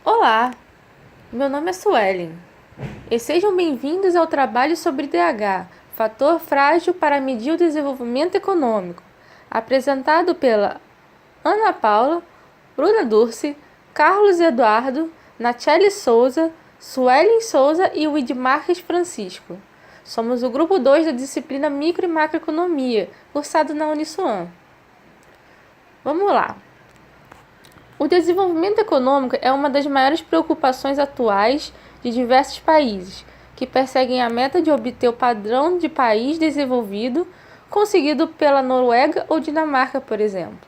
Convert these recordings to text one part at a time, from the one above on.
Olá, meu nome é Suelen e sejam bem-vindos ao trabalho sobre IDH, fator frágil para medir o desenvolvimento econômico, apresentado pela Ana Paula, Bruna Durce, Carlos Eduardo, Nachelle Souza, Suelen Souza e Widmarques Francisco. Somos o grupo 2 da disciplina Micro e Macroeconomia, cursado na Uniswan. Vamos lá! O desenvolvimento econômico é uma das maiores preocupações atuais de diversos países, que perseguem a meta de obter o padrão de país desenvolvido conseguido pela Noruega ou Dinamarca, por exemplo.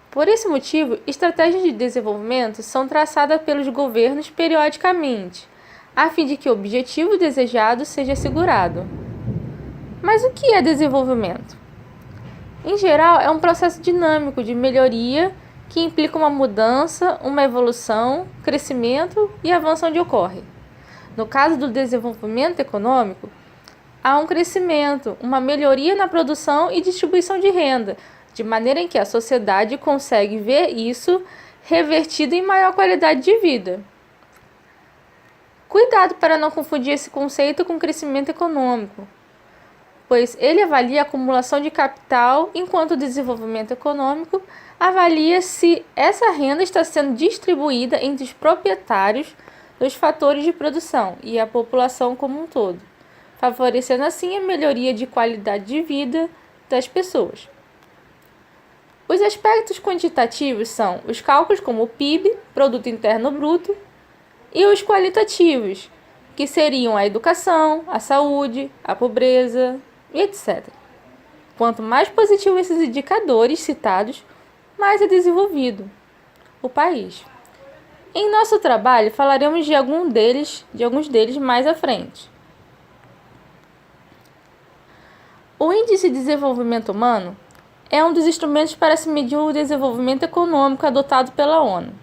Por esse motivo, estratégias de desenvolvimento são traçadas pelos governos periodicamente, a fim de que o objetivo desejado seja assegurado. Mas o que é desenvolvimento? Em geral, é um processo dinâmico de melhoria que implica uma mudança, uma evolução, crescimento e avanço onde ocorre. No caso do desenvolvimento econômico, há um crescimento, uma melhoria na produção e distribuição de renda, de maneira em que a sociedade consegue ver isso revertido em maior qualidade de vida. Cuidado para não confundir esse conceito com crescimento econômico, pois ele avalia a acumulação de capital, enquanto o desenvolvimento econômico avalia se essa renda está sendo distribuída entre os proprietários dos fatores de produção e a população como um todo, favorecendo assim a melhoria de qualidade de vida das pessoas. Os aspectos quantitativos são os cálculos como o PIB, Produto Interno Bruto, e os qualitativos, que seriam a educação, a saúde, a pobreza, e etc. Quanto mais positivos esses indicadores citados, mais é desenvolvido o país. Em nosso trabalho, falaremos de alguns deles mais à frente. O Índice de Desenvolvimento Humano é um dos instrumentos para se medir o desenvolvimento econômico adotado pela ONU.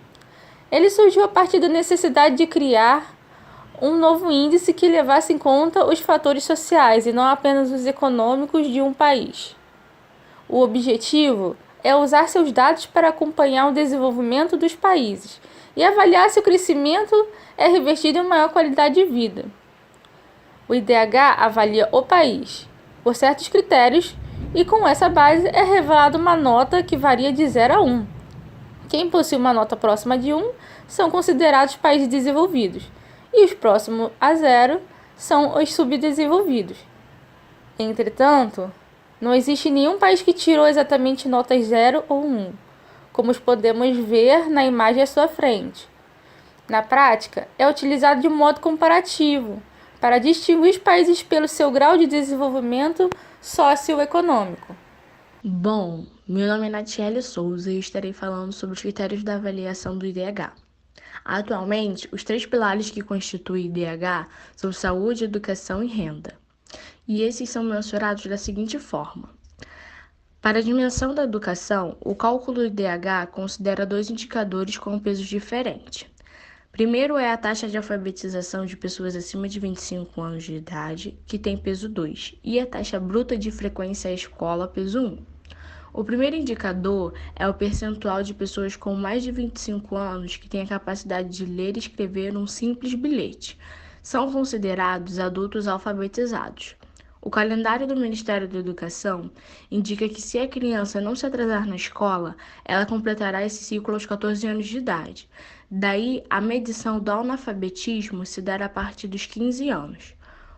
Ele surgiu a partir da necessidade de criar um novo índice que levasse em conta os fatores sociais e não apenas os econômicos de um país. O objetivo é usar seus dados para acompanhar o desenvolvimento dos países e avaliar se o crescimento é revertido em maior qualidade de vida. O IDH avalia o país por certos critérios e com essa base é revelada uma nota que varia de 0 a 1. Quem possui uma nota próxima de 1 são considerados países desenvolvidos, e os próximos a 0 são os subdesenvolvidos. Entretanto, não existe nenhum país que tirou exatamente notas 0 ou 1, como podemos ver na imagem à sua frente. Na prática, é utilizado de modo comparativo, para distinguir os países pelo seu grau de desenvolvimento socioeconômico. Bom, meu nome é Nachelle Souza e eu estarei falando sobre os critérios da avaliação do IDH. Atualmente, os 3 pilares que constituem o IDH são saúde, educação e renda. E esses são mensurados da seguinte forma. Para a dimensão da educação, o cálculo do IDH considera 2 indicadores com pesos diferentes. Primeiro é a taxa de alfabetização de pessoas acima de 25 anos de idade, que tem peso 2, e a taxa bruta de frequência à escola, peso 1. O primeiro indicador é o percentual de pessoas com mais de 25 anos que têm a capacidade de ler e escrever um simples bilhete. São considerados adultos alfabetizados. O calendário do Ministério da Educação indica que se a criança não se atrasar na escola, ela completará esse ciclo aos 14 anos de idade. Daí, a medição do analfabetismo se dará a partir dos 15 anos.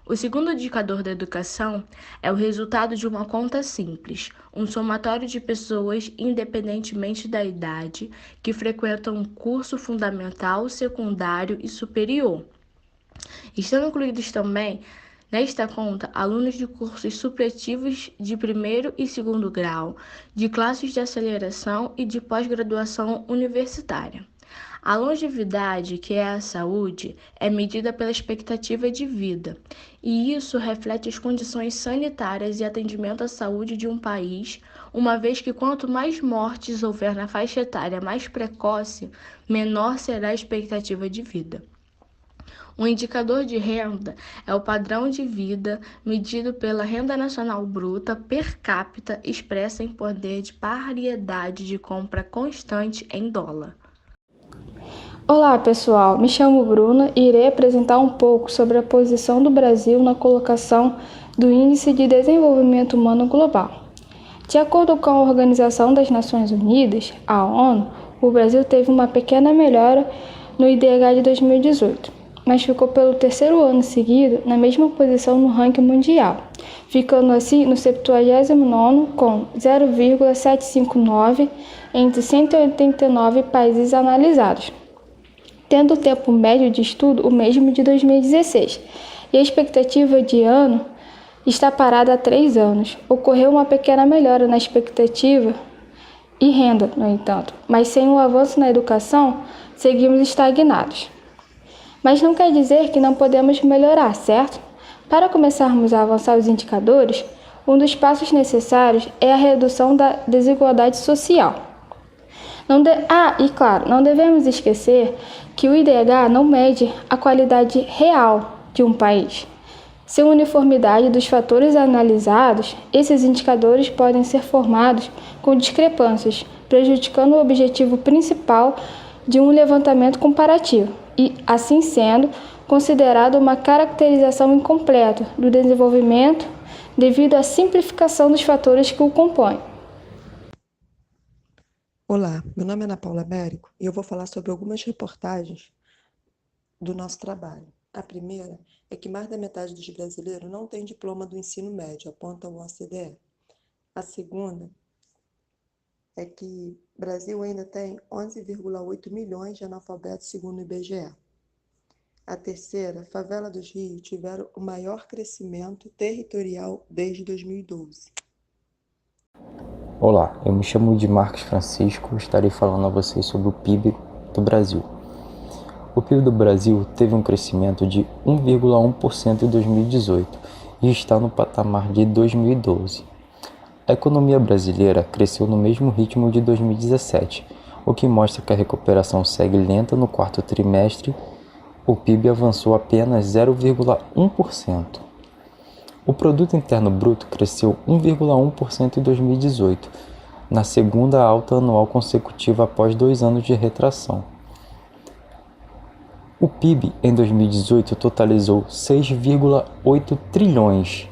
O segundo indicador da educação é o resultado de uma conta simples, um somatório de pessoas, independentemente da idade, que frequentam um curso fundamental, secundário e superior. Estão incluídos também nesta conta alunos de cursos supletivos de primeiro e segundo grau, de classes de aceleração e de pós-graduação universitária. A longevidade, que é a saúde, é medida pela expectativa de vida, e isso reflete as condições sanitárias e atendimento à saúde de um país, uma vez que quanto mais mortes houver na faixa etária mais precoce, menor será a expectativa de vida. O indicador de renda é o padrão de vida medido pela Renda Nacional Bruta per capita expressa em poder de paridade de compra constante em dólar. Olá, pessoal. Me chamo Bruna e irei apresentar um pouco sobre a posição do Brasil na colocação do Índice de Desenvolvimento Humano Global. De acordo com a Organização das Nações Unidas, a ONU, o Brasil teve uma pequena melhora no IDH de 2018, mas ficou pelo terceiro ano seguido na mesma posição no ranking mundial, ficando assim no 79º com 0,759 entre 189 países analisados, tendo o tempo médio de estudo o mesmo de 2016, e a expectativa de ano está parada há 3 anos. Ocorreu uma pequena melhora na expectativa e renda, no entanto, mas sem o avanço na educação, seguimos estagnados. Mas não quer dizer que não podemos melhorar, certo? Para começarmos a avançar os indicadores, um dos passos necessários é a redução da desigualdade social. Não devemos esquecer que o IDH não mede a qualidade real de um país. Sem uniformidade dos fatores analisados, esses indicadores podem ser formados com discrepâncias, prejudicando o objetivo principal de um levantamento comparativo e, assim sendo, considerado uma caracterização incompleta do desenvolvimento devido à simplificação dos fatores que o compõem. Olá, meu nome é Ana Paula Américo e eu vou falar sobre algumas reportagens do nosso trabalho. A primeira é que mais da metade dos brasileiros não tem diploma do ensino médio, aponta o OCDE. A segunda é que o Brasil ainda tem 11,8 milhões de analfabetos, segundo o IBGE. A terceira, favela dos Rios tiveram o maior crescimento territorial desde 2012. Olá, eu me chamo de Marcos Francisco e estarei falando a vocês sobre o PIB do Brasil. O PIB do Brasil teve um crescimento de 1,1% em 2018 e está no patamar de 2012. A economia brasileira cresceu no mesmo ritmo de 2017, o que mostra que a recuperação segue lenta no quarto trimestre. O PIB avançou apenas 0,1%. O Produto Interno Bruto cresceu 1,1% em 2018, na segunda alta anual consecutiva após 2 anos de retração. O PIB em 2018 totalizou 6,8 trilhões.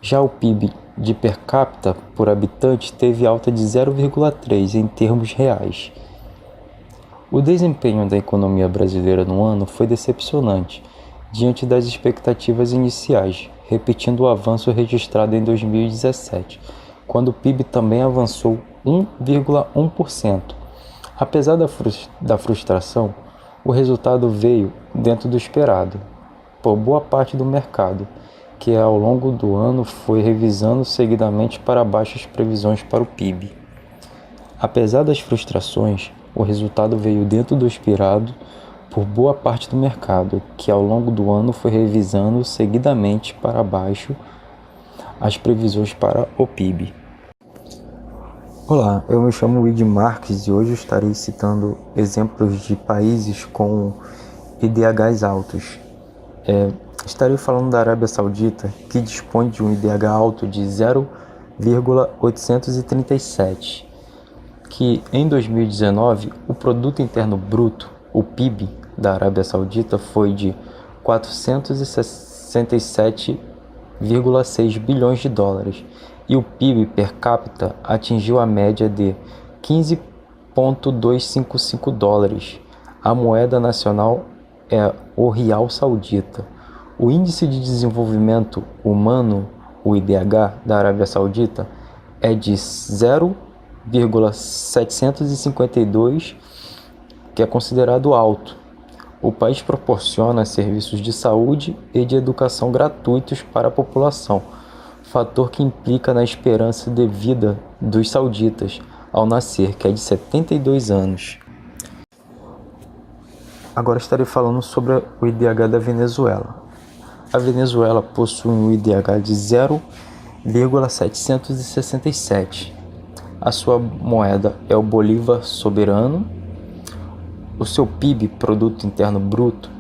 Já o PIB de per capita por habitante teve alta de 0,3 em termos reais. O desempenho da economia brasileira no ano foi decepcionante, diante das expectativas iniciais, repetindo o avanço registrado em 2017, quando o PIB também avançou 1,1%. Apesar da frustração, o resultado veio dentro do esperado, por boa parte do mercado, que ao longo do ano foi revisando seguidamente para baixo as previsões para o PIB. Apesar das frustrações, o resultado veio dentro do esperado por boa parte do mercado, que ao longo do ano foi revisando seguidamente para baixo as previsões para o PIB. Olá, eu me chamo Luiz Marques e hoje estarei citando exemplos de países com IDHs altos. Estarei falando da Arábia Saudita, que dispõe de um IDH alto de 0,837, que em 2019 o Produto Interno Bruto, o PIB da Arábia Saudita, foi de 467,6 bilhões de dólares e o PIB per capita atingiu a média de 15,255 dólares. A moeda nacional é o Rial Saudita. O Índice de Desenvolvimento Humano, o IDH, da Arábia Saudita é de 0,752, que é considerado alto. O país proporciona serviços de saúde e de educação gratuitos para a população, fator que implica na esperança de vida dos sauditas ao nascer, que é de 72 anos. Agora estarei falando sobre o IDH da Venezuela. A Venezuela possui um IDH de 0,767. A sua moeda é o Bolívar soberano. O seu PIB, Produto Interno Bruto,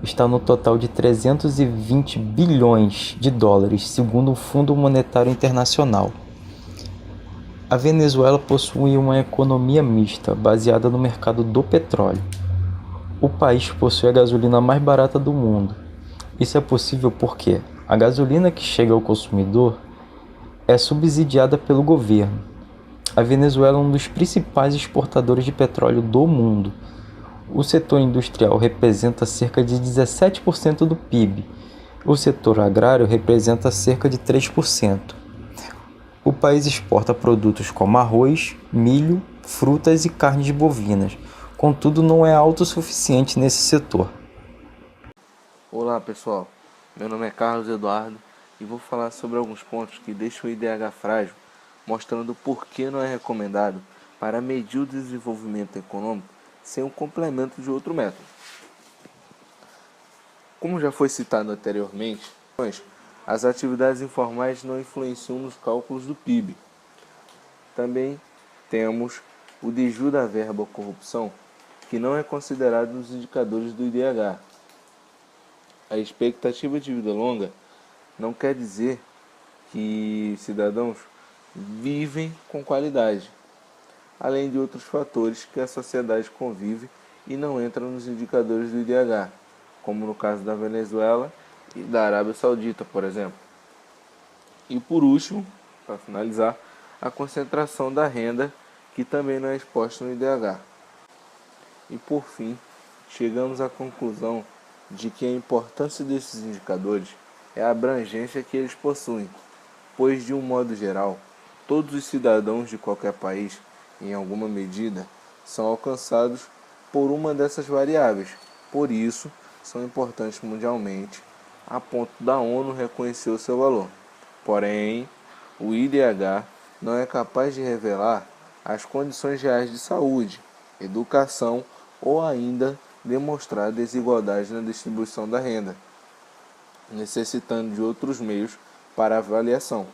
está no total de 320 bilhões de dólares, segundo o Fundo Monetário Internacional. A Venezuela possui uma economia mista, baseada no mercado do petróleo. O país possui a gasolina mais barata do mundo. Isso é possível porque a gasolina que chega ao consumidor é subsidiada pelo governo. A Venezuela é um dos principais exportadores de petróleo do mundo. O setor industrial representa cerca de 17% do PIB. O setor agrário representa cerca de 3%. O país exporta produtos como arroz, milho, frutas e carnes bovinas. Contudo, não é autossuficiente nesse setor. Olá pessoal, meu nome é Carlos Eduardo e vou falar sobre alguns pontos que deixam o IDH frágil, mostrando por que não é recomendado para medir o desenvolvimento econômico sem o complemento de outro método. Como já foi citado anteriormente, as atividades informais não influenciam nos cálculos do PIB. Também temos o desvio da verba ou corrupção, que não é considerado nos indicadores do IDH. A expectativa de vida longa não quer dizer que cidadãos vivem com qualidade, além de outros fatores que a sociedade convive e não entram nos indicadores do IDH, como no caso da Venezuela e da Arábia Saudita, por exemplo. E por último, para finalizar, a concentração da renda, que também não é exposta no IDH. E por fim, chegamos à conclusão de que a importância desses indicadores é a abrangência que eles possuem, pois de um modo geral, todos os cidadãos de qualquer país, em alguma medida, são alcançados por uma dessas variáveis. Por isso, são importantes mundialmente, a ponto da ONU reconhecer o seu valor. Porém, o IDH não é capaz de revelar as condições reais de saúde, educação ou ainda demonstrar desigualdade na distribuição da renda, necessitando de outros meios para avaliação.